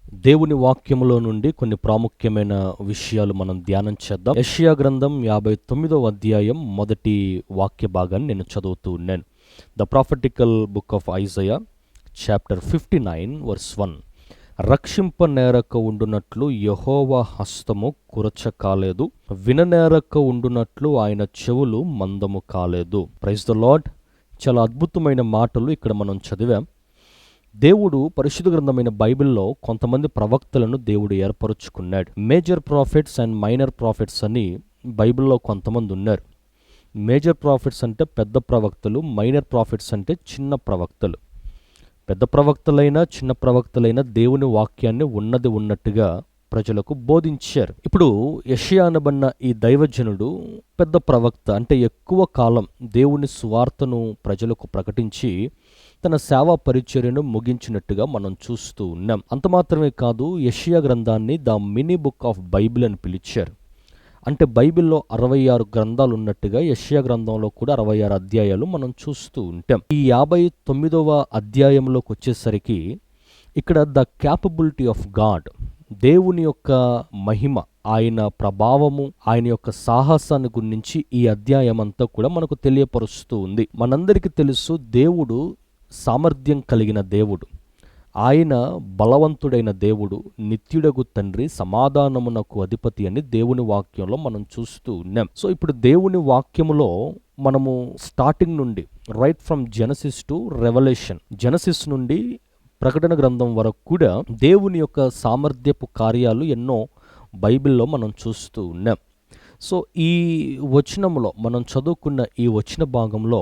దేవుని వాక్యములో నుండి కొన్ని ప్రాముఖ్యమైన విషయాలు మనం ధ్యానం చేద్దాం. యెషయా గ్రంథం 59వ అధ్యాయం మొదటి వాక్య భాగాన్ని నేను చదువుతూ ఉన్నాను. The prophetical book of Isaiah chapter 59 verse 1. రక్షింపనేరక ఉండునట్లు యెహోవా హస్తము కురచ కాలేదు, విననేరక ఉండునట్లు ఆయన చెవులు మందము కాలేదు. Praise the lord. చాలా అద్భుతమైన మాటలు ఇక్కడ మనం చదివాం. దేవుడు పరిశుద్ధ గ్రంథమైన బైబిల్లో కొంతమంది ప్రవక్తలను దేవుడు ఏర్పరుచుకున్నాడు. Major prophets and minor prophets అని బైబిల్లో కొంతమంది ఉన్నారు. మేజర్ ప్రాఫిట్స్ అంటే పెద్ద ప్రవక్తలు, మైనర్ ప్రాఫిట్స్ అంటే చిన్న ప్రవక్తలు. పెద్ద ప్రవక్తలైనా చిన్న ప్రవక్తలైనా దేవుని వాక్యాన్ని ఉన్నది ఉన్నట్టుగా ప్రజలకు బోధించారు. ఇప్పుడు యెషయా అనబడిన ఈ దైవజనుడు పెద్ద ప్రవక్త, అంటే ఎక్కువ కాలం దేవుని సువార్తను ప్రజలకు ప్రకటించి తన సేవా పరిచర్యను ముగించినట్టుగా మనం చూస్తూ ఉన్నాం. అంత మాత్రమే కాదు, యెషయా గ్రంథాన్ని the mini book of Bible అని పిలిచారు. అంటే బైబిల్లో 66 గ్రంథాలు ఉన్నట్టుగా యెషయా గ్రంథంలో కూడా 66 అధ్యాయాలు మనం చూస్తూ ఉంటాం. ఈ 59వ అధ్యాయంలోకి వచ్చేసరికి ఇక్కడ ద క్యాపబిలిటీ ఆఫ్ గాడ్, దేవుని యొక్క మహిమ, ఆయన ప్రభావము, ఆయన యొక్క సాహసాన్ని గురించి ఈ అధ్యాయం అంతా కూడా మనకు తెలియపరుస్తూ ఉంది. మనందరికీ తెలుసు, దేవుడు సామర్థ్యం కలిగిన దేవుడు, ఆయన బలవంతుడైన దేవుడు, నిత్యుడగు తండ్రి, సమాధానమునకు అధిపతి అని దేవుని వాక్యంలో మనం చూస్తూ ఉన్నాం. సో ఇప్పుడు దేవుని వాక్యములో మనము స్టార్టింగ్ నుండి right from Genesis to revolution, Genesis నుండి ప్రకటన గ్రంథం వరకు కూడా దేవుని యొక్క సామర్థ్యపు కార్యాలు ఎన్నో బైబిల్లో మనం చూస్తూ ఉన్నాం. సో ఈ వచనంలో మనం చదువుకున్న ఈ వచన భాగంలో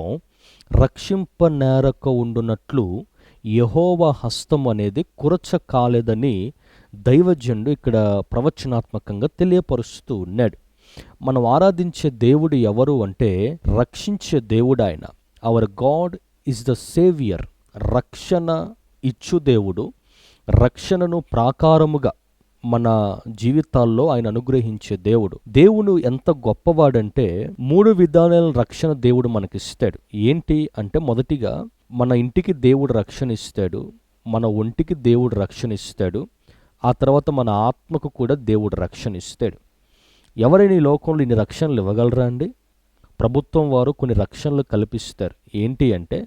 రక్షింపనేరక ఉండునట్లు యెహోవా హస్తం అనేది కురచ కాలేదని దైవజనుడు ఇక్కడ ప్రవచనాత్మకంగా తెలియపరుస్తూ ఉన్నాడు. మనం ఆరాధించే దేవుడు ఎవరు అంటే రక్షించే దేవుడు ఆయన. Hour God is the saviour, రక్షణ ఇచ్చు దేవుడు, రక్షణను ప్రాకారముగా మన జీవితాల్లో ఆయన అనుగ్రహించే దేవుడు. దేవుడు ఎంత గొప్పవాడంటే 3 విధానాల రక్షణ దేవుడు మనకిస్తాడు. ఏంటి అంటే, మొదటిగా మన ఇంటికి దేవుడు రక్షణ ఇస్తాడు, మన ఒంటికి దేవుడు రక్షణ ఇస్తాడు, ఆ తర్వాత మన ఆత్మకు కూడా దేవుడు రక్షణ ఇస్తాడు. ఎవరైనా ఈ లోకంలో ఇన్ని రక్షణలు ఇవ్వగలరా అండి? ప్రభుత్వం వారు కొన్ని రక్షణలు కల్పిస్తారు. ఏంటి అంటే,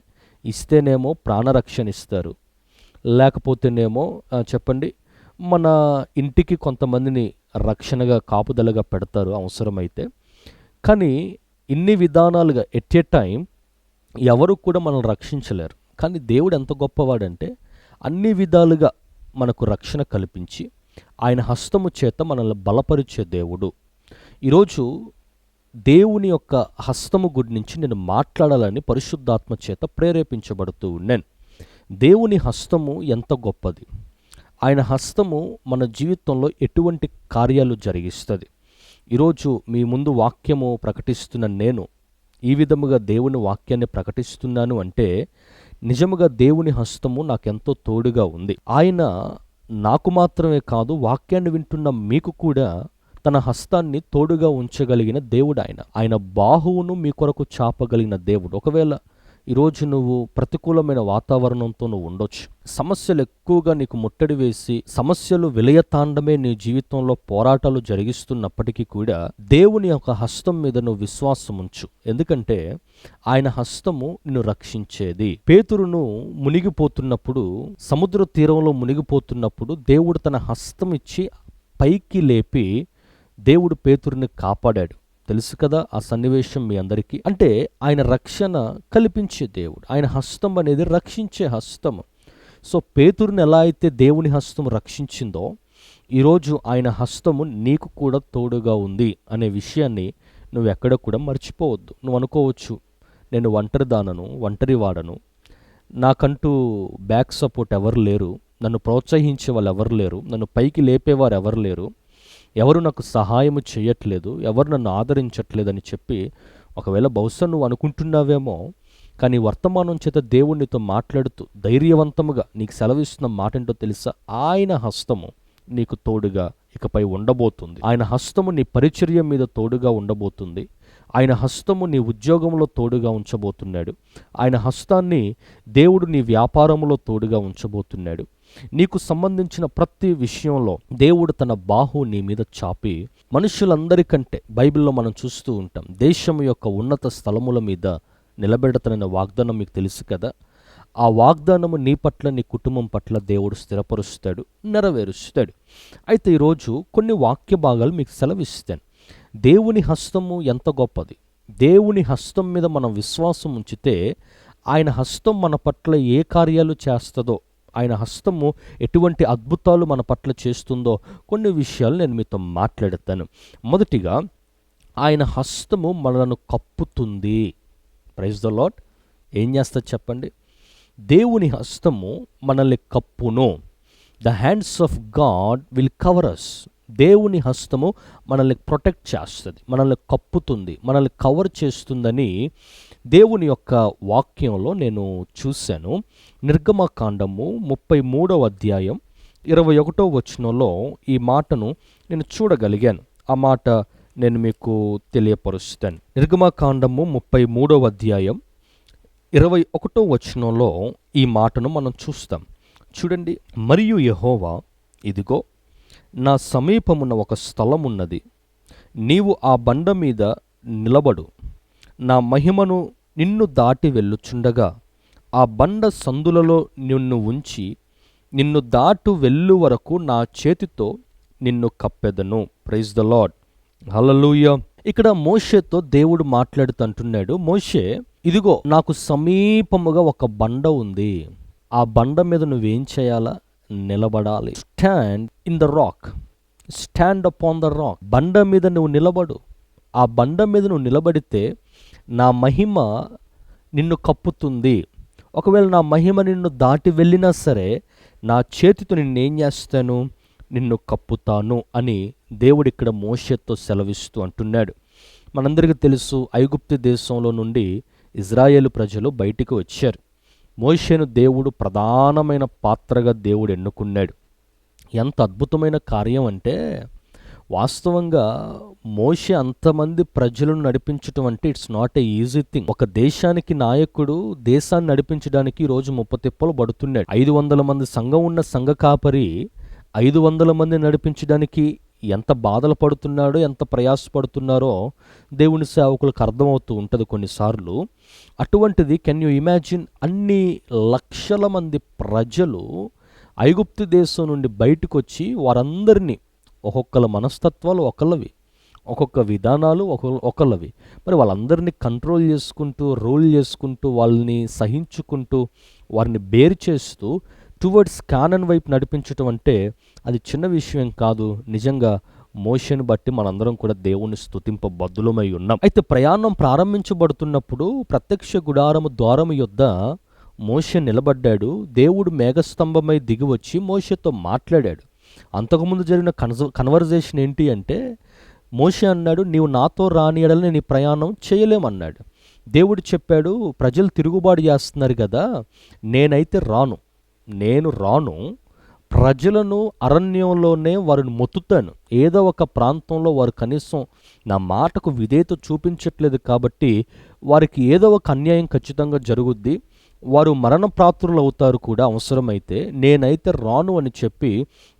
ఇస్తేనేమో ప్రాణరక్షణ ఇస్తారు, లేకపోతేనేమో చెప్పండి, మన ఇంటికి కొంతమందిని రక్షణగా కాపుదలగా పెడతారు అవసరమైతే. కానీ ఇన్ని విధానాలుగా ఎట్ ఏ టైం ఎవరు కూడా మనల్ని రక్షించలేరు. కానీ దేవుడు ఎంత గొప్పవాడంటే అన్ని విధాలుగా మనకు రక్షణ కల్పించి ఆయన హస్తము చేత మనల్ని బలపరిచే దేవుడు. ఈరోజు దేవుని యొక్క హస్తము గురించి నేను మాట్లాడాలని పరిశుద్ధాత్మ చేత ప్రేరేపించబడుతూ ఉన్నాను. దేవుని హస్తము ఎంత గొప్పది, ఆయన హస్తము మన జీవితంలో ఎటువంటి కార్యాలు జరిగిస్తుంది. ఈరోజు మీ ముందు వాక్యము ప్రకటిస్తున్న నేను ఈ విధముగా దేవుని వాక్యాన్ని ప్రకటిస్తున్నాను అంటే నిజముగా దేవుని హస్తము నాకెంతో తోడుగా ఉంది. ఆయన నాకు మాత్రమే కాదు, వాక్యాన్ని వింటున్న మీకు కూడా తన హస్తాన్ని తోడుగా ఉంచగలిగిన దేవుడు ఆయన. ఆయన బాహువును మీ కొరకు చాపగలిగిన దేవుడు. ఒకవేళ ఈరోజు నువ్వు ప్రతికూలమైన వాతావరణంతో నువ్వు ఉండొచ్చు, సమస్యలు ఎక్కువగా నీకు ముట్టడి వేసి సమస్యలు విలయతాండమే నీ జీవితంలో పోరాటాలు జరిగిస్తున్నప్పటికీ కూడా దేవుని యొక్క హస్తం మీద నువ్వు విశ్వాసం ఉంచు. ఎందుకంటే ఆయన హస్తము నిన్ను రక్షించేది. పేతురును మునిగిపోతున్నప్పుడు, సముద్ర తీరంలో మునిగిపోతున్నప్పుడు దేవుడు తన హస్తం ఇచ్చి పైకి లేపి దేవుడు పేతురుని కాపాడాడు. తెలుసు కదా ఆ సన్నివేశం మీ అందరికీ. అంటే ఆయన రక్షణ కల్పించే దేవుడు, ఆయన హస్తం అనేది రక్షించే హస్తము. సో పేతురుని ఎలా అయితే దేవుని హస్తం రక్షించిందో, ఈరోజు ఆయన హస్తము నీకు కూడా తోడుగా ఉంది అనే విషయాన్ని నువ్వు ఎక్కడ కూడా మర్చిపోవద్దు. నువ్వు అనుకోవచ్చు, నేను ఒంటరిదానను, ఒంటరి వాడను, నాకంటూ బ్యాక్ సపోర్ట్ ఎవరు లేరు, నన్ను ప్రోత్సహించే వాళ్ళు ఎవరు లేరు, నన్ను పైకి లేపేవారు ఎవరు లేరు, ఎవరు నాకు సహాయము చేయట్లేదు, ఎవరు నన్ను ఆదరించట్లేదని చెప్పి ఒకవేళ బహుశా నువ్వు అనుకుంటున్నావేమో. కానీ వర్తమానం చేత దేవునితో మాట్లాడుతూ ధైర్యవంతముగా నీకు సెలవిస్తున్న మాట ఏంటో తెలుసా? ఆయన హస్తము నీకు తోడుగా ఇకపై ఉండబోతుంది. ఆయన హస్తము నీ పరిచర్య మీద తోడుగా ఉండబోతుంది. ఆయన హస్తము నీ ఉద్యోగంలో తోడుగా ఉంచబోతున్నాడు. ఆయన హస్తాన్ని దేవుడు నీ వ్యాపారంలో తోడుగా ఉంచబోతున్నాడు. నీకు సంబంధించిన ప్రతి విషయంలో దేవుడు తన బాహు నీ మీద చాపి మనుషులందరికంటే బైబిల్లో మనం చూస్తూ ఉంటాం, దేశం యొక్క ఉన్నత స్థలముల మీద నిలబెడతానన్న వాగ్దానం మీకు తెలుసు కదా. ఆ వాగ్దానము నీ పట్ల, నీ కుటుంబం పట్ల దేవుడు స్థిరపరుస్తాడు, నెరవేరుస్తాడు. అయితే ఈరోజు కొన్ని వాక్య భాగాలు మీకు సెలవిస్తాను. దేవుని హస్తము ఎంత గొప్పది. దేవుని హస్తం మీద మనం విశ్వాసం ఉంచితే ఆయన హస్తం మన పట్ల ఏ కార్యాలు చేస్తుందో, ఆయన హస్తము ఎటువంటి అద్భుతాలు మన పట్ల చేస్తుందో కొన్ని విషయాలు నేను మీతో మాట్లాడతాను. మొదటిగా, ఆయన హస్తము మనలను కప్పుతుంది. Praise the lord. ఏం చేస్తుంది చెప్పండి? దేవుని హస్తము మనల్ని కప్పును. The hands of God will cover us. దేవుని హస్తము మనల్ని ప్రొటెక్ట్ చేస్తుంది, మనల్ని కప్పుతుంది, మనల్ని కవర్ చేస్తుందని దేవుని యొక్క వాక్యంలో నేను చూశాను. నిర్గమకాండము 33వ అధ్యాయం 21వ వచనంలో ఈ మాటను నేను చూడగలిగాను. ఆ మాట నేను మీకు తెలియపరుస్తాను. నిర్గమకాండము 33వ అధ్యాయం 21వ వచనంలో ఈ మాటను మనం చూస్తాం. చూడండి. మరియు యెహోవా, ఇదిగో నా సమీపమున ఒక స్థలం ఉన్నది, నీవు ఆ బండ మీద నిలబడు, నా మహిమను నిన్ను దాటి వెళ్ళుచుండగా ఆ బండ సందులలో నిన్ను ఉంచి నిన్ను దాటు వెళ్ళు వరకు నా చేతితో నిన్ను కప్పెదను. Praise the Lord. హల్లెలూయా. ఇక్కడ మోషేతో దేవుడు మాట్లాడుతుంటున్నాడు, మోషే, ఇదిగో నాకు సమీపముగా ఒక బండ ఉంది, ఆ బండ మీద నువ్వేం చేయాలా? నిలబడాలి. Stand in the rock, stand upon the rock. బండ మీద నువ్వు నిలబడు. ఆ బండ మీద నువ్వు నిలబడితే నా మహిమ నిన్ను కప్పుతుంది. ఒకవేళ నా మహిమ నిన్ను దాటి వెళ్ళినా సరే నా చేతితో నిన్నేం చేస్తాను? నిన్ను కప్పుతాను అని దేవుడు ఇక్కడ మోషేతో సెలవిస్తూ అంటున్నాడు. మనందరికీ తెలుసు, ఐగుప్తు దేశంలో నుండి ఇజ్రాయేలు ప్రజలు బయటికి వచ్చారు. మోషేను దేవుడు ప్రధానమైన పాత్రగా దేవుడు ఎన్నుకున్నాడు. ఎంత అద్భుతమైన కార్యం అంటే, వాస్తవంగా మోషే అంతమంది ప్రజలను నడిపించటం అంటే it's not a easy thing. ఒక దేశానికి నాయకుడు దేశాన్ని నడిపించడానికి ఈరోజు ముప్పతిప్పలు పడుతున్నాడు. 500 మంది సంఘం ఉన్న సంఘ కాపరి 500 మంది నడిపించడానికి ఎంత బాధలు పడుతున్నాడో, ఎంత ప్రయాసపడుతున్నారో దేవుని సేవకులకు అర్థమవుతూ ఉంటుంది కొన్నిసార్లు. అటువంటిది కెన్ యూ ఇమాజిన్, అన్ని లక్షల మంది ప్రజలు ఐగుప్తు దేశం నుండి బయటకు వచ్చి వారందరినీ, ఒక్కొక్కల మనస్తత్వాలు ఒకళ్ళవి, ఒక్కొక్క విధానాలు ఒకళ్ళవి, మరి వాళ్ళందరినీ కంట్రోల్ చేసుకుంటూ, రూల్ చేసుకుంటూ, వాళ్ళని సహించుకుంటూ, వారిని బేర్ చేస్తూ టువర్డ్స్ కానాన్ వైపు నడిపించటం అంటే అది చిన్న విషయం కాదు. నిజంగా మోషేను బట్టి మనందరం కూడా దేవుని స్తుతింపబద్ధులమై ఉన్నాం. అయితే ప్రయాణం ప్రారంభించబడుతున్నప్పుడు ప్రత్యక్ష గుడారము ద్వారము యొద్ద మోషే నిలబడ్డాడు. దేవుడు మేఘస్తంభమై దిగి వచ్చి మోషేతో మాట్లాడాడు. అంతకుముందు జరిగిన కన్వర్జేషన్ ఏంటి అంటే, మోషే అన్నాడు, నీవు నాతో రాని యెడల నేను ఈ ప్రయాణం చేయలేమన్నాడు. దేవుడు చెప్పాడు, ప్రజలు తిరుగుబాటు చేస్తున్నారు కదా, నేను రాను, ప్రజలను అరణ్యంలోనే వారిని మొత్తుతాను. ఏదో ఒక ప్రాంతంలో వారు కనీసం నా మాటకు విధేయత చూపించట్లేదు కాబట్టి వారికి ఏదో ఒక అన్యాయం ఖచ్చితంగా జరుగుద్ది, వారు మరణప్రాప్తులు అవుతారు కూడా అవసరమైతే, నేనైతే రాను అని చెప్పి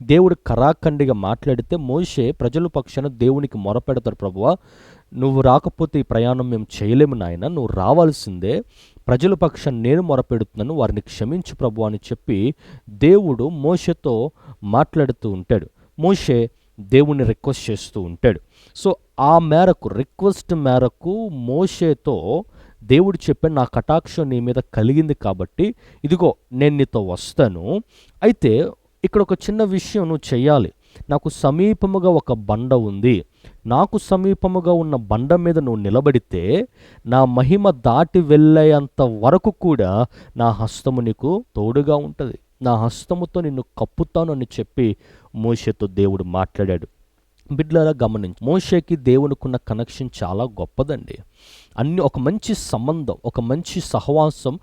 దేవుడు కరాఖండిగా మాట్లాడితే మోషే ప్రజల పక్షాన దేవునికి మొరపెడతారు, ప్రభువా నువ్వు రాకపోతే ఈ ప్రయాణం మేము చేయలేము నాయన, నువ్వు రావాల్సిందే, ప్రజల పక్షాన నేను మొరపెడుతున్నాను, వారిని క్షమించు ప్రభువా అని చెప్పి దేవుడు మోషేతో మాట్లాడుతూ ఉంటాడు. మోషే దేవుని రిక్వెస్ట్ చేస్తూ ఉంటాడు. సో ఆ మేరకు, రిక్వెస్ట్ మేరకు మోషేతో దేవుడు చెప్పాడు, నా కటాక్షం నీ మీద కలిగింది కాబట్టి ఇదిగో నేను నీతో వస్తాను. అయితే ఇక్కడ ఒక చిన్న విషయం నువ్వు చెయ్యాలి. నాకు సమీపముగా ఒక బండ ఉంది, నాకు సమీపముగా ఉన్న బండ మీద నువ్వు నిలబడితే నా మహిమ దాటి వెళ్ళేంత వరకు కూడా నా హస్తము నీకు తోడుగా ఉంటుంది, నా హస్తముతో నిన్ను కప్పుతాను అని చెప్పి మోషేతో దేవుడు మాట్లాడాడు. బిడ్డలారా గమనించి, మోషేకి దేవునికున్న కనెక్షన్ చాలా గొప్పదండి. ఒక మంచి సంబంధం, ఒక మంచి సహవాసం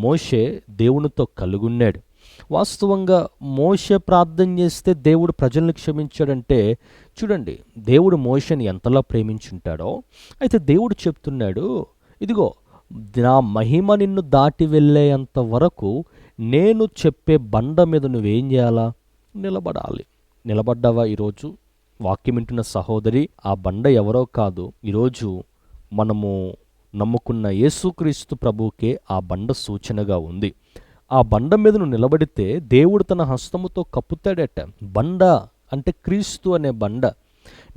మోషే దేవునితో కలుగున్నాడు. వాస్తవంగా మోషే ప్రార్థన చేస్తే దేవుడు ప్రజల్ని క్షమించాడంటే చూడండి, దేవుడు మోషేని ఎంతలా ప్రేమించుంటాడో. అయితే దేవుడు చెప్తున్నాడు, ఇదిగో నా మహిమ నిన్ను దాటి వెళ్ళేంత వరకు నేను చెప్పే బండ మీద నువ్వేం చేయాలా? నిలబడాలి. నిలబడ్డావా ఈరోజు? వాక్యం వింటున్న సహోదరి, ఆ బండ ఎవరో కాదు, ఈరోజు మనము నమ్ముకున్న యేసుక్రీస్తు ప్రభువుకే ఆ బండ సూచనగా ఉంది. ఆ బండ మీద నువ్వు నిలబడితే దేవుడు తన హస్తముతో కప్పుతాడట. బండ అంటే క్రీస్తు అనే బండ.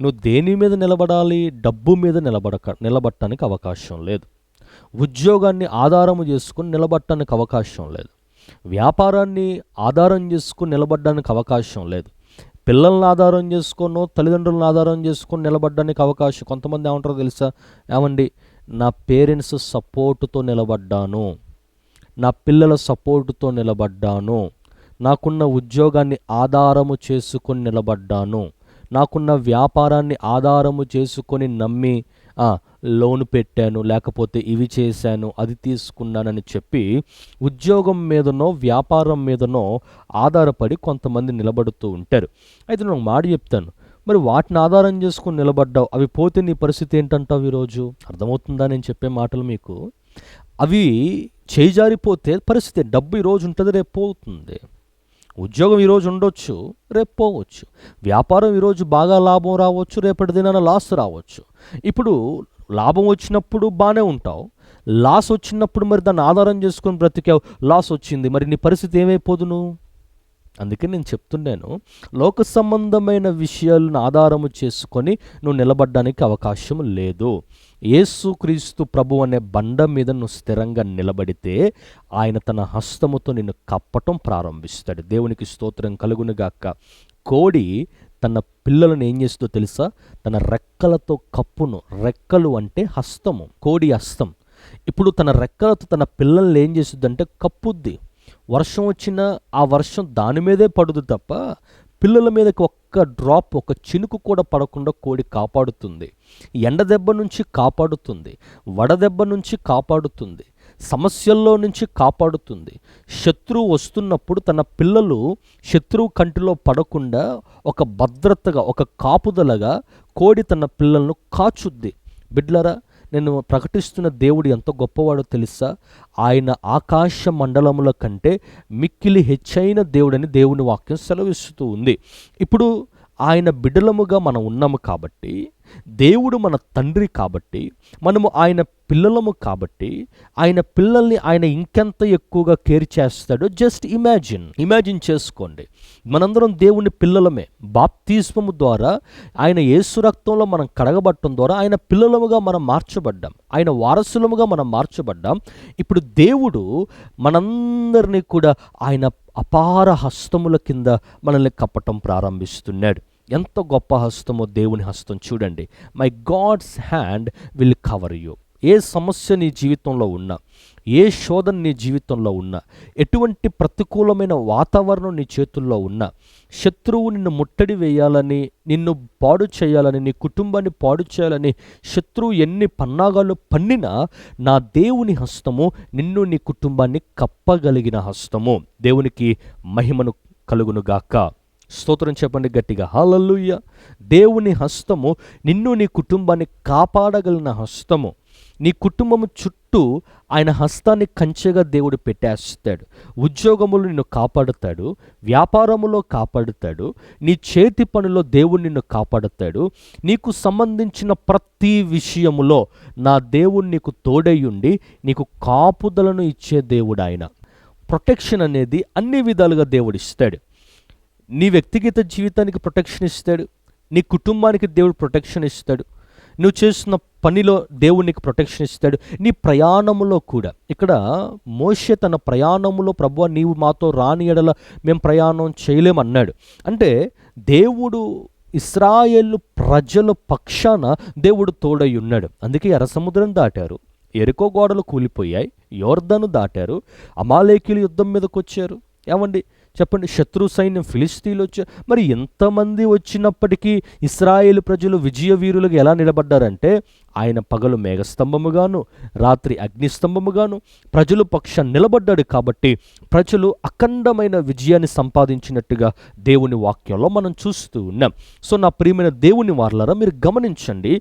నువ్వు దేని మీద నిలబడాలి? డబ్బు మీద నిలబడటానికి అవకాశం లేదు. ఉద్యోగాన్ని ఆధారము చేసుకుని నిలబడటానికి అవకాశం లేదు. వ్యాపారాన్ని ఆధారం చేసుకుని నిలబడడానికి అవకాశం లేదు. పిల్లల్ని ఆధారం చేసుకోనో తల్లిదండ్రులను ఆధారం చేసుకొని నిలబడడానికి అవకాశం. కొంతమంది ఏమంటారో తెలుసా? ఏమండి, నా పేరెంట్స్ సపోర్టుతో నిలబడ్డాను, నా పిల్లల సపోర్టుతో నిలబడ్డాను, నాకున్న ఉద్యోగాన్ని ఆధారము చేసుకొని నిలబడ్డాను, నాకున్న వ్యాపారాన్ని ఆధారము చేసుకొని నమ్మి లోన్ పెట్టాను, లేకపోతే ఇవి చేశాను, అది తీసుకున్నానని చెప్పి ఉద్యోగం మీదనో వ్యాపారం మీదనో ఆధారపడి కొంతమంది నిలబడుతూ ఉంటారు. అయితే నేను మాట చెప్తాను, మరి వాటిని ఆధారం చేసుకుని నిలబడ్డావు, అవి పోతే నీ పరిస్థితి ఏంటంటావు? ఈరోజు అర్థమవుతుందా నేను చెప్పే మాటలు మీకు? అవి చేజారిపోతే పరిస్థితి, డబ్బు ఈరోజు ఉంటుంది, రేపు పోతుంది. ఉద్యోగం ఈరోజు ఉండొచ్చు, రేపు పోవచ్చు. వ్యాపారం ఈరోజు బాగా లాభం రావచ్చు, రేపటి దినాన లాస్ రావచ్చు. ఇప్పుడు లాభం వచ్చినప్పుడు బాగానే ఉంటావు, లాస్ వచ్చినప్పుడు మరి దాన్ని ఆధారం చేసుకొని బ్రతికావు, లాస్ వచ్చింది, మరి నీ పరిస్థితి ఏమైపోదును? అందుకే నేను చెప్తున్నాను, లోక సంబంధమైన విషయాలను ఆధారము చేసుకొని నువ్వు నిలబడడానికి అవకాశం లేదు. యేసుక్రీస్తు ప్రభు అనే బండ మీద నువ్వు స్థిరంగా నిలబడితే ఆయన తన హస్తముతో నిన్ను కప్పటం ప్రారంభిస్తాడు. దేవునికి స్తోత్రం కలుగునుగాక. కోడి తన పిల్లలను ఏం చేస్తుందో తెలుసా? తన రెక్కలతో కప్పును. రెక్కలు అంటే హస్తము, కోడి హస్తం. ఇప్పుడు తన రెక్కలతో తన పిల్లల్ని ఏం చేస్తుందంటే కప్పుద్ది. వర్షం వచ్చినా ఆ వర్షం దాని మీదే పడుదు తప్ప పిల్లల మీదకి ఒక్క డ్రాప్, ఒక చినుకు కూడా పడకుండా కోడి కాపాడుతుంది. ఎండ దెబ్బ నుంచి కాపాడుతుంది, వడదెబ్బ నుంచి కాపాడుతుంది, సమస్యల్లో నుంచి కాపాడుతుంది. శత్రువు వస్తున్నప్పుడు తన పిల్లలు శత్రువు కంటిలో పడకుండా ఒక భద్రతగా, ఒక కాపుదలగా కోడి తన పిల్లలను కాచుద్ది. బిడ్లరా, నేను ప్రకటిస్తున్న దేవుడు ఎంత గొప్పవాడో తెలుసా? ఆయన ఆకాశ మండలముల కంటే మిక్కిలి హెచ్చైన దేవుడని దేవుని వాక్యం సెలవిస్తూ ఉంది. ఇప్పుడు ఆయన బిడ్డలముగా మనం ఉన్నాము కాబట్టి, దేవుడు మన తండ్రి కాబట్టి, మనము ఆయన పిల్లలము కాబట్టి, ఆయన పిల్లల్ని ఆయన ఇంకెంత ఎక్కువగా కేర్ చేస్తాడో జస్ట్ ఇమాజిన్ చేసుకోండి. మనందరం దేవుని పిల్లలమే. బాప్తిస్మము ద్వారా, ఆయన యేసు రక్తంలో మనం కడగబట్టడం ద్వారా ఆయన పిల్లలముగా మనం మార్చబడ్డాం, ఆయన వారసులముగా మనం మార్చబడ్డాం. ఇప్పుడు దేవుడు మనందరినీ కూడా ఆయన అపార హస్తముల కింద మనల్ని కప్పటం ప్రారంభిస్తున్నాడు. ఎంత గొప్ప హస్తమో దేవుని హస్తం చూడండి. My God's hand will cover you. ఏ సమస్య నీ జీవితంలో ఉన్నా, ఏ శోధన నీ జీవితంలో ఉన్నా, ఎటువంటి ప్రతికూలమైన వాతావరణం నీ చేతుల్లో ఉన్నా, శత్రువు నిన్ను ముట్టడి వేయాలని, నిన్ను పాడు చేయాలని, నీ కుటుంబాన్ని పాడు చేయాలని శత్రువు ఎన్ని పన్నాగాలు పన్నినా నా దేవుని హస్తము నిన్ను, నీ కుటుంబాన్ని కప్పగలిగిన హస్తము. దేవునికి మహిమను కలుగునుగాక. స్తోత్రం చెప్పండి గట్టిగా, హల్లెలూయా. దేవుని హస్తము నిన్ను, నీ కుటుంబాన్ని కాపాడగలిగిన హస్తము. నీ కుటుంబము చుట్టూ ఆయన హస్తాన్ని కంచెగా దేవుడు పెట్టేస్తాడు. ఉద్యోగములు నిన్ను కాపాడుతాడు, వ్యాపారములో కాపాడుతాడు, నీ చేతి పనిలో దేవుడు నిన్ను కాపాడుతాడు. నీకు సంబంధించిన ప్రతి విషయములో నా దేవుడు నీకు తోడయ్యుండి నీకు కాపుదలను ఇచ్చే దేవుడు ఆయన. ప్రొటెక్షన్ అనేది అన్ని విధాలుగా దేవుడు ఇస్తాడు. నీ వ్యక్తిగత జీవితానికి ప్రొటెక్షన్ ఇస్తాడు, నీ కుటుంబానికి దేవుడు ప్రొటెక్షన్ ఇస్తాడు, నువ్వు చేస్తున్న పనిలో దేవుడు నీకు ప్రొటెక్షన్ ఇస్తాడు, నీ ప్రయాణములో కూడా. ఇక్కడ మోషే తన ప్రయాణములో, ప్రభువా నీవు మాతో రాని ఎడల మేము ప్రయాణం చేయలేమన్నాడు. అంటే దేవుడు ఇశ్రాయేలు ప్రజల పక్షాన దేవుడు తోడై ఉన్నాడు. అందుకే ఎర్ర సముద్రం దాటారు, ఎరికో గోడలు కూలిపోయాయి, యోర్దాను దాటారు, అమాలేకీయులు యుద్ధం మీదకి వచ్చారు. ఏమండి చెప్పండి, శత్రు సైన్యం ఫిలిస్తీన్లు వచ్చారు. మరి ఎంతమంది వచ్చినప్పటికీ ఇశ్రాయేలు ప్రజలు విజయ వీరులుగా ఎలా నిలబడ్డారంటే ఆయన పగలు మేఘస్తంభముగాను రాత్రి అగ్నిస్తంభముగాను ప్రజలు పక్షాన నిలబడ్డాడు కాబట్టి ప్రజలు అఖండమైన విజయాన్ని సంపాదించినట్టుగా దేవుని వాక్యంలో మనం చూస్తూ ఉన్నాం. సో నా ప్రియమైన దేవుని వారలారా, మీరు గమనించండి,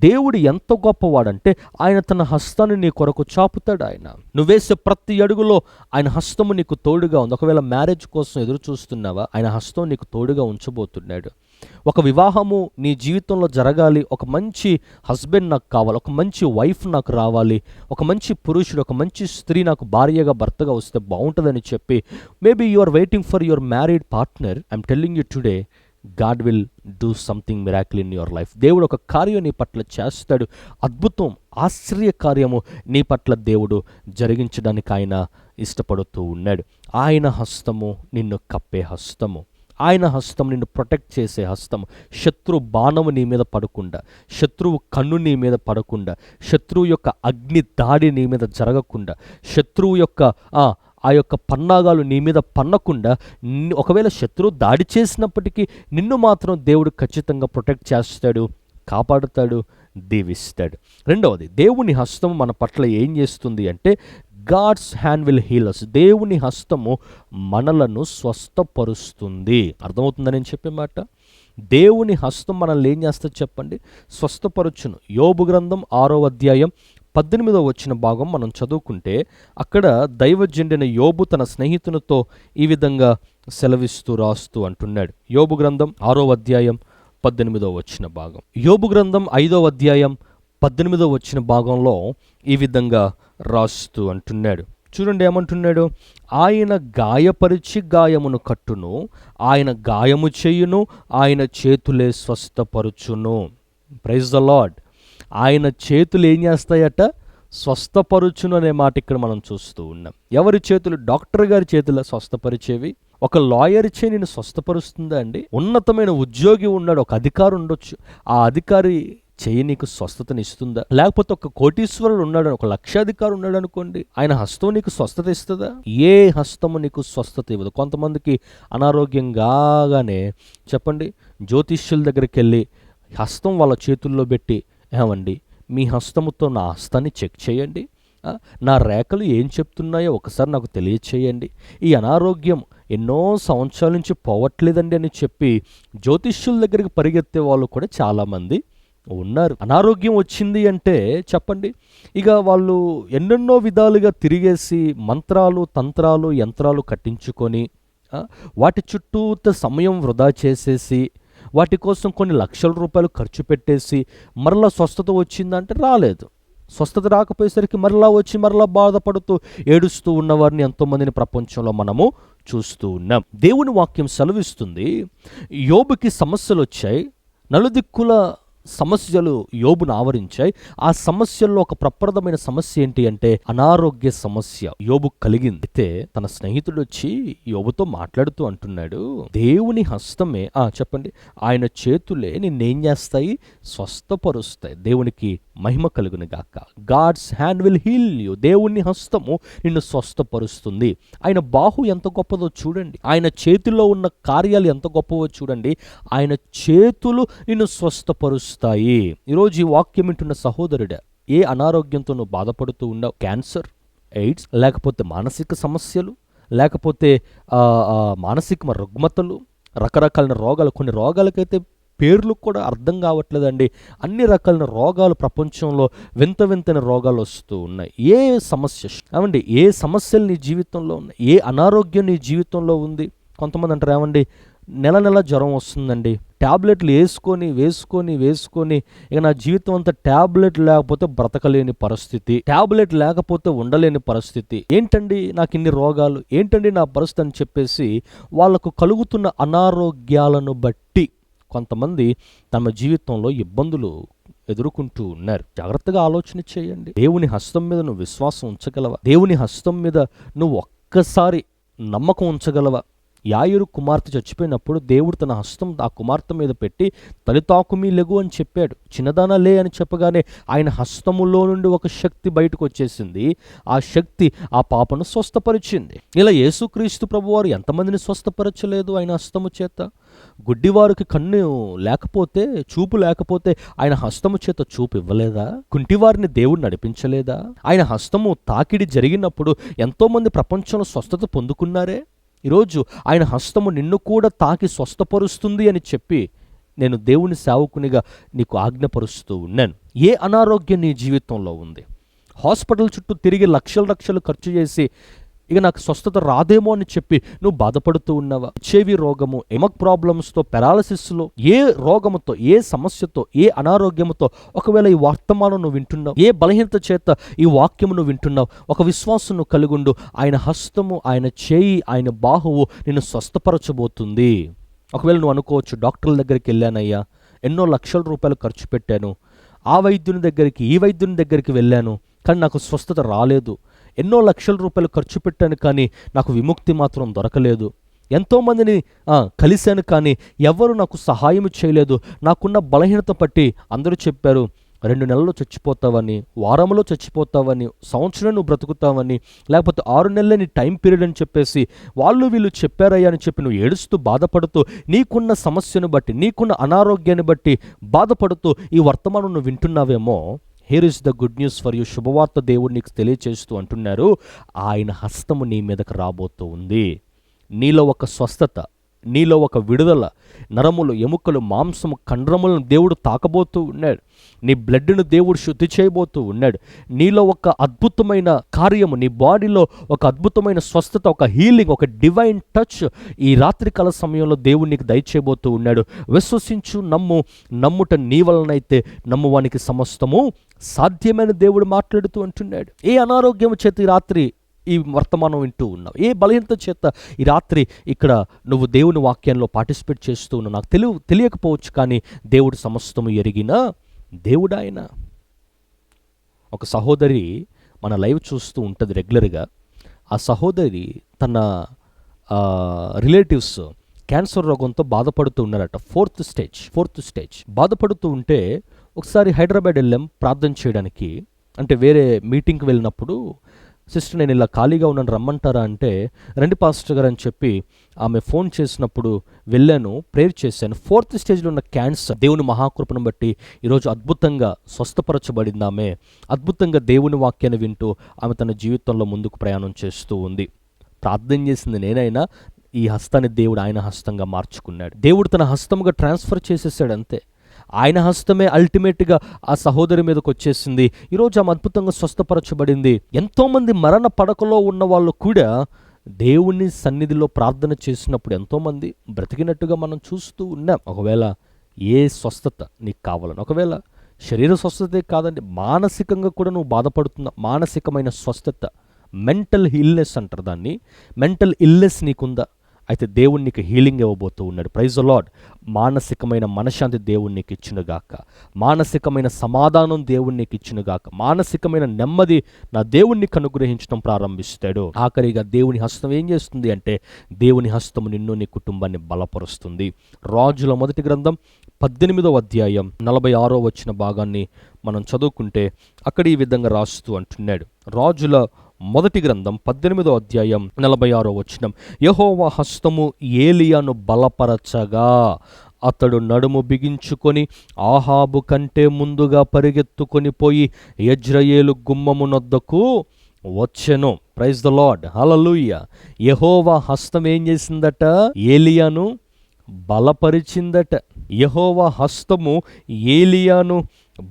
దేవుడు ఎంత గొప్పవాడంటే ఆయన తన హస్తాన్ని నీ కొరకు చాపుతాడు. ఆయన నువ్వేసే ప్రతి అడుగులో ఆయన హస్తము నీకు తోడుగా ఉంది. ఒకవేళ మ్యారేజ్ కోసం ఎదురు చూస్తున్నావా, ఆయన హస్తం నీకు తోడుగా ఉంచబోతున్నాడు. ఒక వివాహము నీ జీవితంలో జరగాలి, ఒక మంచి హస్బెండ్ నాకు కావాలి, ఒక మంచి వైఫ్ నాకు రావాలి, ఒక మంచి పురుషుడు, ఒక మంచి స్త్రీ నాకు భార్యగా భర్తగా వస్తే బాగుంటుందని చెప్పి maybe you are waiting for your married partner. I'm telling you today, God will do something miracle in your life. దేవుడు ఒక కార్యం నీ పట్ల చేస్తాడు. అద్భుతం, ఆశ్చర్య కార్యము నీ పట్ల దేవుడు జరిగించడానికి ఆయన ఇష్టపడుతూ ఉన్నాడు. ఆయన హస్తము నిన్ను కప్పే హస్తము, ఆయన హస్తం నిన్ను ప్రొటెక్ట్ చేసే హస్తము. శత్రు బాణము నీ మీద పడకుండా, శత్రువు కన్ను నీ మీద పడకుండా, శత్రువు యొక్క అగ్ని దాడి నీ మీద జరగకుండా, శత్రువు యొక్క ఆ యొక్క పన్నాగాలు నీ మీద పన్నకుండా, ఒకవేళ శత్రువు దాడి చేసినప్పటికీ నిన్ను మాత్రం దేవుడు ఖచ్చితంగా ప్రొటెక్ట్ చేస్తాడు, కాపాడుతాడు, దీవిస్తాడు. రెండవది, దేవుని హస్తం మన పట్ల ఏం చేస్తుంది అంటే God's hand will heal us. దేవుని హస్తము మనలను స్వస్థపరుస్తుంది. అర్థమవుతుందని నేను చెప్పే మాట. దేవుని హస్తం మనల్ని ఏం చేస్తుంది చెప్పండి? స్వస్థపరచును. యోబు గ్రంథం 6వ అధ్యాయం 18వ వచ్చిన భాగం మనం చదువుకుంటే అక్కడ దైవజనుడైన యోబు తన స్నేహితునితో ఈ విధంగా సెలవిస్తూ రాస్తూ అంటున్నాడు. యోబు గ్రంథం 6వ అధ్యాయం 18వ వచ్చిన భాగం. యోబు గ్రంథం 5వ అధ్యాయం 18వ వచ్చిన భాగంలో ఈ విధంగా రాస్తూ అంటున్నాడు. చూడండి ఏమంటున్నాడు? ఆయన గాయపరిచి గాయమును కట్టును, ఆయన గాయము చేయును, ఆయన చేతులే స్వస్థపరుచును. Praise the lord. ఆయన చేతులు ఏం చేస్తాయట? స్వస్థపరుచును అనే మాట ఇక్కడ మనం చూస్తూ ఉన్నాం. ఎవరి చేతులు? డాక్టర్ గారి చేతుల స్వస్థపరిచేవి. ఒక లాయర్ చే నేను స్వస్థపరుస్తుందా అండి? ఉన్నతమైన ఉద్యోగి ఉన్నాడు, ఒక అధికారి ఉండొచ్చు, ఆ అధికారి చేయి నీకు స్వస్థతని ఇస్తుందా? లేకపోతే ఒక కోటీశ్వరుడు ఉన్నాడు, ఒక లక్షాధికారి ఉన్నాడు అనుకోండి, ఆయన హస్తం నీకు స్వస్థత ఇస్తుందా? ఏ హస్తము నీకు స్వస్థత ఇవ్వదు. కొంతమందికి అనారోగ్యం కాగానే చెప్పండి, జ్యోతిష్యుల దగ్గరికి వెళ్ళి హస్తం వాళ్ళ చేతుల్లో పెట్టి, ఏమండి మీ హస్తముతో నా హస్తాన్ని చెక్ చేయండి, నా రేఖలు ఏం చెప్తున్నాయో ఒకసారి నాకు తెలియచేయండి, ఈ అనారోగ్యం ఎన్నో సంవత్సరాల నుంచి పోవట్లేదండి అని చెప్పి జ్యోతిష్యుల దగ్గరికి పరిగెత్తే వాళ్ళు కూడా చాలామంది ఉన్నారు. అనారోగ్యం వచ్చింది అంటే చెప్పండి, ఇక వాళ్ళు ఎన్నెన్నో విధాలుగా తిరిగేసి మంత్రాలు, తంత్రాలు, యంత్రాలు కట్టించుకొని వాటి చుట్టూత సమయం వృధా చేసేసి వాటి కోసం కొన్ని లక్షల రూపాయలు ఖర్చు పెట్టేసి మరలా స్వస్థత వచ్చిందంటే రాలేదు. స్వస్థత రాకపోయేసరికి మరలా వచ్చి మరలా బాధపడుతూ ఏడుస్తూ ఉన్నవారిని ఎంతోమందిని ప్రపంచంలో మనము చూస్తూ ఉన్నాం. దేవుని వాక్యం సెలవిస్తుంది, యోబుకి సమస్యలు వచ్చాయి, నలుదిక్కుల సమస్యలు యోబును ఆవరించాయి. ఆ సమస్యల్లో ఒక ప్రప్రదమైన సమస్య ఏంటి అంటే అనారోగ్య సమస్య యోబు కలిగింది. అయితే తన స్నేహితుడు వచ్చి యోబుతో మాట్లాడుతూ అంటున్నాడు, దేవుని హస్తమే చెప్పండి, ఆయన చేతులే నిన్నేం చేస్తాయి? స్వస్థపరుస్తాయి. దేవునికి మహిమ కలుగును గాక. God's hand will heal you. దేవుని హస్తము నిన్ను స్వస్థపరుస్తుంది. ఆయన బాహు ఎంత గొప్పదో చూడండి, ఆయన చేతిలో ఉన్న కార్యాలు ఎంత గొప్పవో చూడండి. ఆయన చేతులు నిన్ను స్వస్థపరుస్తాయి. ఈరోజు ఈ వాక్యం వింటున్న సహోదరుడా, ఏ అనారోగ్యంతో నువ్వు బాధపడుతూ ఉన్నావు? క్యాన్సర్, ఎయిడ్స్, లేకపోతే మానసిక సమస్యలు, లేకపోతే మానసిక రుగ్మతలు, రకరకాలైన రోగాలు. కొన్ని రోగాలకైతే పేర్లు కూడా అర్థం కావట్లేదండి. అన్ని రకాలైన రోగాలు ప్రపంచంలో వింత వింతైన రోగాలు వస్తూ ఉన్నాయి. ఏ సమస్య ఏమండి, ఏ సమస్యలు నీ జీవితంలో ఉన్నాయి? ఏ అనారోగ్యం నీ జీవితంలో ఉంది? కొంతమంది అంటారు, ఏమండి నెల నెల జ్వరం వస్తుందండి, ట్యాబ్లెట్లు వేసుకొని ఇక నా జీవితం అంతా ట్యాబ్లెట్ లేకపోతే బ్రతకలేని పరిస్థితి, ట్యాబ్లెట్ లేకపోతే ఉండలేని పరిస్థితి, ఏంటండి నాకు ఇన్ని రోగాలు, ఏంటండి నా పరిస్థితి అని చెప్పేసి వాళ్ళకు కలుగుతున్న అనారోగ్యాలను బట్టి కొంతమంది తమ జీవితంలో ఇబ్బందులు ఎదుర్కొంటూ ఉన్నారు. జాగ్రత్తగా ఆలోచన చేయండి. దేవుని హస్తం మీద నువ్వు విశ్వాసం ఉంచగలవా? దేవుని హస్తం మీద నువ్వు ఒక్కసారి నమ్మకం ఉంచగలవా? యాయిరు కుమార్తె చచ్చిపోయినప్పుడు దేవుడు తన హస్తం ఆ కుమార్తె మీద పెట్టి తలితాకుమీ లెగు అని చెప్పాడు. చిన్నదానా లే అని చెప్పగానే ఆయన హస్తములో నుండి ఒక శక్తి బయటకు వచ్చేసింది. ఆ శక్తి ఆ పాపను స్వస్థపరిచింది. ఇలా యేసుక్రీస్తు ప్రభువారు ఎంతమందిని స్వస్థపరచలేదు ఆయన హస్తము చేత? గుడ్డివారికి కన్ను లేకపోతే, చూపు లేకపోతే ఆయన హస్తము చేత చూపు ఇవ్వలేదా? కుంటివారిని దేవుడు నడిపించలేదా? ఆయన హస్తము తాకిడి జరిగినప్పుడు ఎంతోమంది ప్రపంచంలో స్వస్థత పొందుకున్నారే. ఈరోజు ఆయన హస్తము నిన్ను కూడా తాకి స్వస్థపరుస్తుంది అని చెప్పి నేను దేవుని సేవకునిగా నీకు ఆజ్ఞపరుస్తూ ఉన్నాను. ఏ అనారోగ్యం నీ జీవితంలో ఉంది? హాస్పిటల్ చుట్టూ తిరిగి లక్షలు ఖర్చు చేసి ఇక నాకు స్వస్థత రాదేమో అని చెప్పి నువ్వు బాధపడుతూ ఉన్నావా? చెవి రోగము, ఎమక్ ప్రాబ్లమ్స్తో, పెరాలసిస్లో, ఏ రోగముతో, ఏ సమస్యతో, ఏ అనారోగ్యముతో ఒకవేళ ఈ వర్తమానం నువ్వు వింటున్నావు, ఏ బలహీనత చేత ఈ వాక్యము నువ్వు వింటున్నావు, ఒక విశ్వాసం నువ్వు కలిగుండు. ఆయన హస్తము, ఆయన చేయి, ఆయన బాహువు నిన్ను స్వస్థపరచబోతుంది. ఒకవేళ నువ్వు అనుకోవచ్చు, డాక్టర్ల దగ్గరికి వెళ్ళానయ్యా, ఎన్నో లక్షల రూపాయలు ఖర్చు పెట్టాను, ఆ వైద్యుని దగ్గరికి ఈ వైద్యుని దగ్గరికి వెళ్ళాను, కానీ నాకు స్వస్థత రాలేదు, ఎన్నో లక్షల రూపాయలు ఖర్చు పెట్టాను కానీ నాకు విముక్తి మాత్రం దొరకలేదు, ఎంతోమందిని కలిశాను కానీ ఎవరు నాకు సహాయం చేయలేదు, నాకున్న బలహీనత పట్టి అందరూ చెప్పారు 2 నెలల్లో చచ్చిపోతావని, వారంలో చచ్చిపోతావని, సంవత్సరం నువ్వు బ్రతుకుతావని, లేకపోతే 6 నెలలే నీ టైం పీరియడ్ అని చెప్పేసి వాళ్ళు వీళ్ళు చెప్పారయ్యా అని చెప్పి నువ్వు ఏడుస్తూ బాధపడుతూ, నీకున్న సమస్యను బట్టి, నీకున్న అనారోగ్యాన్ని బట్టి బాధపడుతూ ఈ వర్తమానం నువ్వు వింటున్నావేమో. Here is the good news for you. శుభవార్త దేవుడు నీకు తెలియచేస్తూ అంటున్నారు, ఆయన హస్తము నీ మీదకు రాబోతూ ఉంది. నీలో ఒక స్వస్థత, నీలో ఒక విడుదల, నరములు, ఎముకలు, మాంసము, కండరములను దేవుడు తాకబోతూ ఉన్నాడు. నీ బ్లడ్ను దేవుడు శుద్ధి చేయబోతూ ఉన్నాడు. నీలో ఒక అద్భుతమైన కార్యము, నీ బాడీలో ఒక అద్భుతమైన స్వస్థత, ఒక హీలింగ్, ఒక డివైన్ టచ్ ఈ రాత్రికాల సమయంలో దేవుడు నీకు దయచేయబోతూ ఉన్నాడు. విశ్వసించు, నమ్ము. నమ్ముట నీ వలనైతే నమ్మువానికి సమస్తము సాధ్యమైన దేవుడు మాట్లాడుతూ అంటున్నాడు. ఏ అనారోగ్యము చేత ఈ రాత్రి ఈ వర్తమానం వింటూ ఉన్నావు, ఏ బలహీనత చేత ఈ రాత్రి ఇక్కడ నువ్వు దేవుని వాక్యంలో పార్టిసిపేట్ చేస్తూ ఉన్నావు, నాకు తెలియకపోవచ్చు, కానీ దేవుడు సమస్తము ఎరిగిన దేవుడు ఆయన. ఒక సహోదరి మన లైవ్ చూస్తూ ఉంటుంది రెగ్యులర్గా. ఆ సహోదరి తన రిలేటివ్స్ క్యాన్సర్ రోగంతో బాధపడుతూ ఉన్నారట. ఫోర్త్ స్టేజ్ బాధపడుతూ ఉంటే ఒకసారి హైదరాబాద్ వెళ్ళాం ప్రార్థన చేయడానికి. అంటే వేరే మీటింగ్కి వెళ్ళినప్పుడు, సిస్టర్ నేను ఇలా ఖాళీగా ఉన్నాను రమ్మంటారా అంటే, రండి పాస్టర్ గారు అని చెప్పి ఆమె ఫోన్ చేసినప్పుడు వెళ్ళాను, ప్రేయర్ చేశాను. 4th స్టేజ్లో ఉన్న క్యాన్సర్ దేవుని మహాకృపను బట్టి ఈరోజు అద్భుతంగా స్వస్థపరచబడింది. ఆమె అద్భుతంగా దేవుని వాక్యాన్ని వింటూ ఆమె తన జీవితంలో ముందుకు ప్రయాణం చేస్తూ ఉంది. ప్రార్థన చేసింది నేనైనా, ఈ హస్తాన్ని దేవుడు ఆయన హస్తంగా మార్చుకున్నాడు. దేవుడు తన హస్తముగా ట్రాన్స్ఫర్ చేసేసాడు అంతే. ఆయన హస్తమే అల్టిమేట్గా ఆ సహోదరి మీదకి వచ్చేసింది. ఈరోజు ఆమె అద్భుతంగా స్వస్థపరచబడింది. ఎంతోమంది మరణ పడకలో ఉన్న వాళ్ళు కూడా దేవుని సన్నిధిలో ప్రార్థన చేసినప్పుడు ఎంతోమంది బ్రతికినట్టుగా మనం చూస్తూ ఉన్నాం. ఒకవేళ ఏ స్వస్థత నీకు కావాలని, ఒకవేళ శరీర స్వస్థతే కాదండి, మానసికంగా కూడా నువ్వు బాధపడుతున్నా, మానసికమైన స్వస్థత, మెంటల్ ఇల్నెస్ అంటారు దాన్ని, మెంటల్ ఇల్నెస్ నీకుందా? అయితే దేవుడు నీకు హీలింగ్ ఇవ్వబోతూ ఉన్నాడు. Praise the lord. మానసికమైన మనశ్శాంతి దేవుడు నీకు ఇచ్చునుగాక, మానసికమైన సమాధానం దేవుడు నీకు ఇచ్చునుగాక, మానసికమైన నెమ్మది నా దేవుడు నీకు అనుగ్రహించడం ప్రారంభిస్తాడు. ఆఖరిగా దేవుని హస్తం ఏం చేస్తుంది అంటే, దేవుని హస్తము నిన్ను నీ కుటుంబాన్ని బలపరుస్తుంది. రాజుల మొదటి గ్రంథం 18వ అధ్యాయం 46వ వచ్చిన భాగాన్ని మనం చదువుకుంటే అక్కడ ఈ విధంగా రాస్తూ అంటున్నాడు. రాజుల మొదటి గ్రంథం 18వ అధ్యాయం 46వ వచనం. యెహోవా హస్తము ఏలియాను బలపరచగా అతడు నడుము బిగించుకొని ఆహాబు కంటే ముందుగా పరిగెత్తుకొని పోయి యెజ్రెయేలు గుమ్మమునొద్దకు వచ్చెను. Praise the Lord. హల్లెలూయా. యెహోవా హస్తం ఏం చేసిందట? ఏలియాను బలపరిచిందట. యెహోవా హస్తము ఏలియాను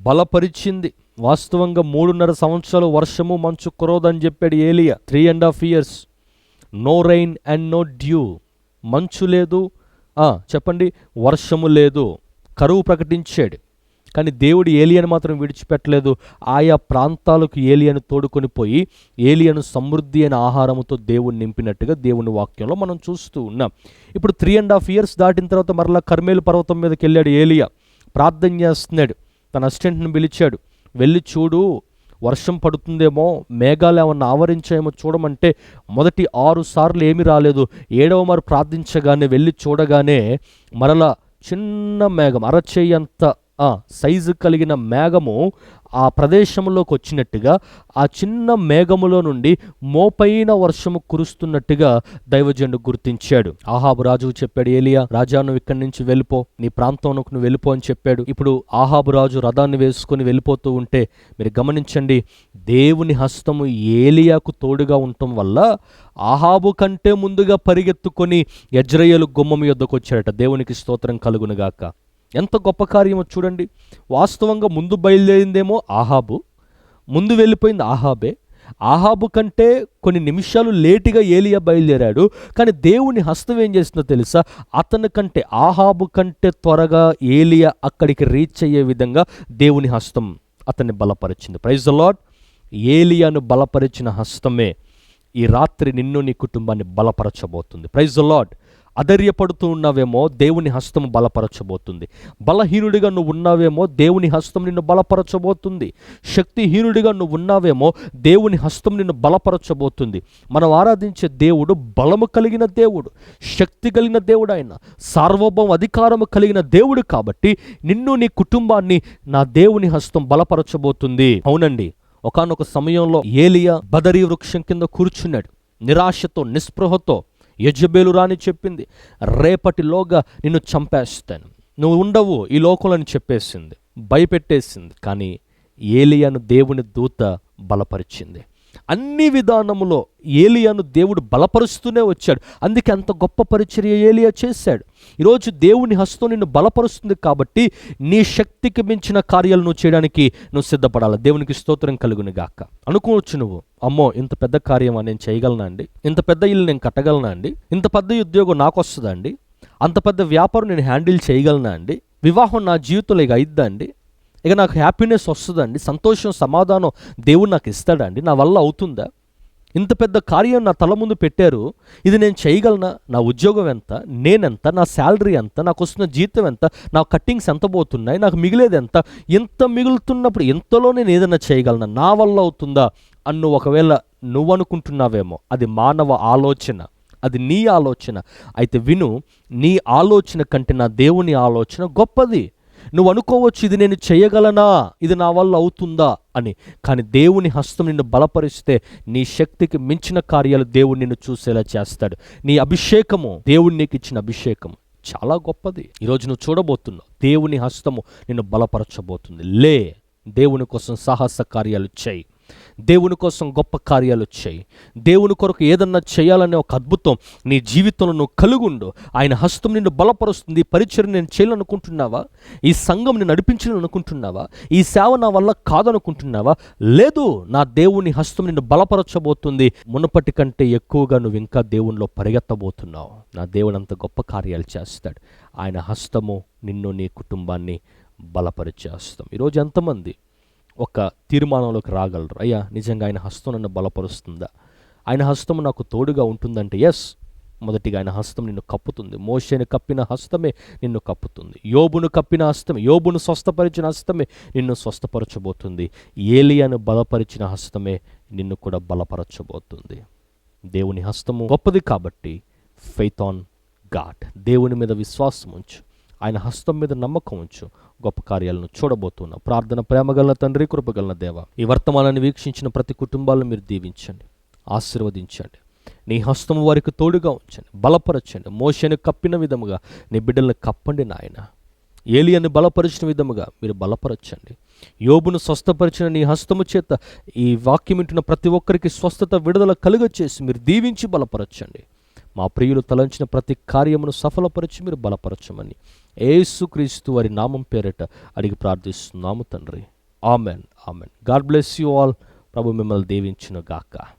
బలపరిచింది. వాస్తవంగా 3.5 సంవత్సరాలు వర్షము మంచు కురవదని చెప్పాడు ఏలియా. 3.5 years no rain and no dew. మంచు లేదు, చెప్పండి, వర్షము లేదు, కరువు ప్రకటించాడు. కానీ దేవుడు ఏలియాను మాత్రం విడిచిపెట్టలేదు. ఆయా ప్రాంతాలకు ఏలియాను తోడుకొని పోయి ఏలియాను సమృద్ధి అయిన ఆహారముతో దేవుడు నింపినట్టుగా దేవుని వాక్యంలో మనం చూస్తూ ఉన్నాం. ఇప్పుడు 3.5 years దాటిన తర్వాత మరలా కర్మేలు పర్వతం మీదకి వెళ్ళాడు ఏలియా. ప్రార్థన చేస్తున్నాడు. తన అసిస్టెంట్ని పిలిచాడు, వెళ్ళి చూడు, వర్షం పడుతుందేమో, మేఘాలు ఏమన్నా ఆవరించాయేమో చూడమంటే మొదటి 6 సార్లు ఏమీ రాలేదు. 7వ మారు ప్రార్థించగానే వెళ్ళి చూడగానే మరలా చిన్న మేఘం, అరచేయంత సైజు కలిగిన మేఘము ఆ ప్రదేశంలోకి వచ్చినట్టుగా, ఆ చిన్న మేఘములో నుండి మోపైన వర్షము కురుస్తున్నట్టుగా దైవజనుడు గుర్తించాడు. ఆహాబు రాజుకు చెప్పాడు, ఏలియా రాజా నువ్వు ఇక్కడి నుంచి వెళ్ళిపో, నీ ప్రాంతంలోకి నువ్వు వెళ్ళిపో అని చెప్పాడు. ఇప్పుడు ఆహాబు రాజు రథాన్ని వేసుకొని వెళ్ళిపోతూ ఉంటే మీరు గమనించండి, దేవుని హస్తము ఏలియాకు తోడుగా ఉండటం వల్ల ఆహాబు కంటే ముందుగా పరిగెత్తుకొని యెజ్రెయేలు గుమ్మం యొద్దకు వచ్చాడట. దేవునికి స్తోత్రం కలుగునుగాక. ఎంత గొప్ప కార్యమో చూడండి. వాస్తవంగా ముందు బయలుదేరిందేమో ఆహాబు, ముందు వెళ్ళిపోయింది ఆహాబే. ఆహాబు కంటే కొన్ని నిమిషాలు లేటుగా ఏలియా బయలుదేరాడు. కానీ దేవుని హస్తం ఏం చేసిందో తెలుసా? అతని కంటే, ఆహాబు కంటే త్వరగా ఏలియా అక్కడికి రీచ్ అయ్యే విధంగా దేవుని హస్తం అతన్ని బలపరిచింది. Praise the lord. ఏలియాను బలపరిచిన హస్తమే ఈ రాత్రి నిన్ను నీ కుటుంబాన్ని బలపరచబోతుంది. Praise the Lord. అధైర్యపడుతూ ఉన్నావేమో, దేవుని హస్తం బలపరచబోతుంది. బలహీనుడిగా నువ్వు ఉన్నావేమో, దేవుని హస్తం నిన్ను బలపరచబోతుంది. శక్తిహీనుడిగా నువ్వు ఉన్నావేమో, దేవుని హస్తం నిన్ను బలపరచబోతుంది. మనం ఆరాధించే దేవుడు బలము కలిగిన దేవుడు, శక్తి కలిగిన దేవుడు, ఆయన సార్వభౌమ అధికారము కలిగిన దేవుడు. కాబట్టి నిన్ను నీ కుటుంబాన్ని నా దేవుని హస్తం బలపరచబోతుంది. అవునండి, ఒకానొక సమయంలో ఏలియా బదరీ వృక్షం కింద కూర్చున్నాడు. నిరాశతో, నిస్పృహతో. యెజెబెలు రాని చెప్పింది, రేపటిలోగా నిన్ను చంపేస్తాను, నువ్వు ఉండవు ఈ లోకంలో అని చెప్పేసింది, భయపెట్టేసింది. కానీ ఏలియాను దేవుని దూత బలపరిచింది. అన్ని విధానములో ఏలియాను దేవుడు బలపరుస్తూనే వచ్చాడు. అందుకే అంత గొప్ప పరిచర్య ఏలియా చేశాడు. ఈరోజు దేవుని హస్తం నిన్ను బలపరుస్తుంది కాబట్టి నీ శక్తికి మించిన కార్యాలు నువ్వు చేయడానికి నువ్వు సిద్ధపడాలి. దేవునికి స్తోత్రం కలుగును గాక. అనుకోవచ్చు నువ్వు, అమ్మో ఇంత పెద్ద కార్యమా నేను చేయగలనా అండి, ఇంత పెద్ద ఇల్లు నేను కట్టగలనా అండి, ఇంత పెద్ద ఉద్యోగం నాకు వస్తుందా అండి, అంత పెద్ద వ్యాపారం నేను హ్యాండిల్ చేయగలనా అండి, వివాహం నా జీవితంలో ఇక అయిద్దా అండి, ఇక నాకు హ్యాపీనెస్ వస్తుందండి, సంతోషం సమాధానం దేవుడు నాకు ఇస్తాడా అండి, నా వల్ల అవుతుందా, ఇంత పెద్ద కార్యం నా తల ముందు పెట్టారు, ఇది నేను చేయగలనా, నా ఉద్యోగం ఎంత, నేనెంత, నా శాలరీ ఎంత, నాకు వస్తున్న జీతం ఎంత, నా కట్టింగ్స్ ఎంత పోతున్నాయి, నాకు మిగిలేది ఎంత, ఎంత మిగులుతున్నప్పుడు ఎంతలో నేను ఏదైనా చేయగలనా, నా వల్ల అవుతుందా అన్ను ఒకవేళ నువ్వు అనుకుంటున్నావేమో, అది మానవ ఆలోచన, అది నీ ఆలోచన. అయితే విను, నీ ఆలోచన కంటే నా దేవుని ఆలోచన గొప్పది. నువ్వు అనుకోవచ్చు ఇది నేను చేయగలనా, ఇది నా వల్ల అవుతుందా అని. కానీ దేవుని హస్తం నిన్ను బలపరిస్తే నీ శక్తికి మించిన కార్యాలు దేవుడు నిన్ను చూసేలా చేస్తాడు. నీ అభిషేకము, దేవుడు నీకు ఇచ్చిన అభిషేకము చాలా గొప్పది. ఈరోజు నువ్వు చూడబోతున్నావు, దేవుని హస్తము నిన్ను బలపరచబోతుంది. లే, దేవుని కోసం సాహస కార్యాలు చేయి, దేవుని కోసం గొప్ప కార్యాలు చేయి, దేవుని కొరకు ఏదన్నా చేయాలనే ఒక అద్భుతం నీ జీవితంలో నువ్వు కలుగుండు. ఆయన హస్తం నిన్ను బలపరుస్తుంది. ఈ పరిచర్య నేను చేయాలనుకుంటున్నావా, ఈ సంఘం నేను నడిపించాలనుకుంటున్నావా, ఈ సేవ నా వల్ల కాదనుకుంటున్నావా? లేదు, నా దేవుని హస్తం నిన్ను బలపరచబోతుంది. మునుపటి కంటే ఎక్కువగా నువ్వు ఇంకా దేవునిలో పరిగెత్తబోతున్నావు. నా దేవుడు అంత గొప్ప కార్యాలు చేస్తాడు. ఆయన హస్తము నిన్ను నీ కుటుంబాన్ని బలపరిచేస్తాం. ఈరోజు ఎంతమంది ఒక తీర్మానంలోకి రాగలరు, అయ్యా నిజంగా ఆయన హస్తం నన్ను బలపరుస్తుందా, ఆయన హస్తం నాకు తోడుగా ఉంటుందంటే ఎస్, మొదటిగా ఆయన హస్తం నిన్ను కప్పుతుంది. మోషేను కప్పిన హస్తమే నిన్ను కప్పుతుంది. యోబును కప్పిన హస్తమే, యోబును స్వస్థపరిచిన హస్తమే నిన్ను స్వస్థపరచబోతుంది. ఏలియాను బలపరిచిన హస్తమే నిన్ను కూడా బలపరచబోతుంది. దేవుని హస్తము గొప్పది కాబట్టి ఫెయిత్ ఆన్ గాడ్, దేవుని మీద విశ్వాసం ఉంచు, ఆయన హస్తం మీద నమ్మకం ఉంచు, గొప్ప కార్యాలను చూడబోతున్నాం. ప్రార్థన. ప్రేమగలన తండ్రి, కృపగలన దేవ, ఈ వర్తమానాన్ని వీక్షించిన ప్రతి కుటుంబాలను మీరు దీవించండి, ఆశీర్వదించండి. నీ హస్తము వారికి తోడుగా ఉంచండి, బలపరచండి. మోషేను కప్పిన విధముగా నీ బిడ్డలను కప్పండి నాయన. ఏలియాను బలపరిచిన విధముగా మీరు బలపరచండి. యోబును స్వస్థపరిచిన నీ హస్తము చేత ఈ వాక్యం వింటున్న ప్రతి ఒక్కరికి స్వస్థత, విడుదల కలుగచేసి మీరు దీవించి బలపరచండి. మా ప్రియులు తలంచిన ప్రతి కార్యమును సఫలపరిచి మీరు బలపరచమని యేసుక్రీస్తు వారి నామం పేరిట అడిగి ప్రార్థిస్తున్నాము తండ్రి. ఆమెన్, ఆమెన్. God bless you all. ప్రభు మిమ్మల్ని దీవించును గాక.